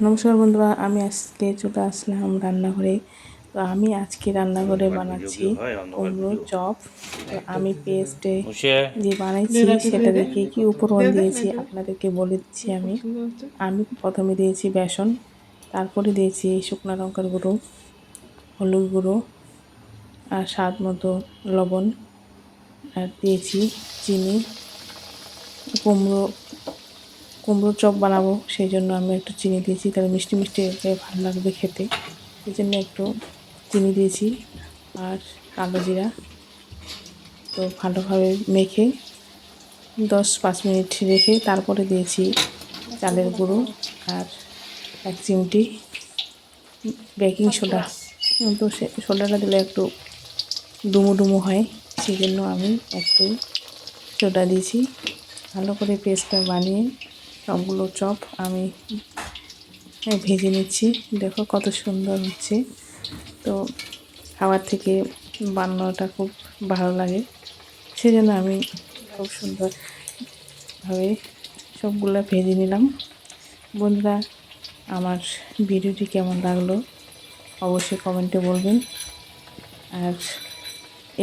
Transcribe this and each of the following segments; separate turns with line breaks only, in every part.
নমস্কার বন্ধুরা, আমি আজকে চলে আসলাম রান্নাঘরে। তো আমি আজকে রান্নাঘরে বানাচ্ছি কুমড়ো চপ। তো আমি পেস্টে যে বানাইছি সেটাতে কী কী উপকরণ দিয়েছি আপনাদেরকে বলে দিচ্ছি। আমি প্রথমে দিয়েছি বেসন, তারপরে দিয়েছি শুকনো লঙ্কার গুঁড়ো, হলুদ গুঁড়ো আর স্বাদ মতো লবণ, আর দিয়েছি চিনি। কুমড়ো কুমড়োর চপ বানাবো সেই জন্য আমি একটু চিনি দিয়েছি, তাহলে মিষ্টি মিষ্টি ভালো লাগবে খেতে, সেই জন্য একটু চিনি দিয়েছি। আর কালো জিরা। তো ভালোভাবে মেখে 10-5 মিনিট রেখে তারপরে দিয়েছি চালের গুঁড়ো আর 1 চিমটি বেকিং সোডা। তো সে সোডাটা দিলে একটু ডুমো ডুমো হয়, সেই জন্য আমি একটু সোডা দিয়েছি। ভালো করে পেস্টটা বানিয়ে সবগুলো চপ আমি ভেজে নিচ্ছি। দেখো কত সুন্দর হচ্ছে। তো খাবার থেকে বানানোটা খুব ভালো লাগে, সেজন্য আমি খুব সুন্দরভাবে সবগুলো ভেজে নিলাম। বন্ধুরা, আমার ভিডিওটি কেমন লাগলো অবশ্যই কমেন্টে বলবেন। আর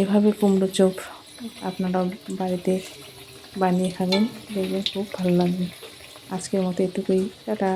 এভাবে কুমড়ো চপ আপনারা বাড়িতে বানিয়ে খাবেন, দেখবেন খুব ভালো লাগবে। আজকের মতো এটুকুই, টাটা।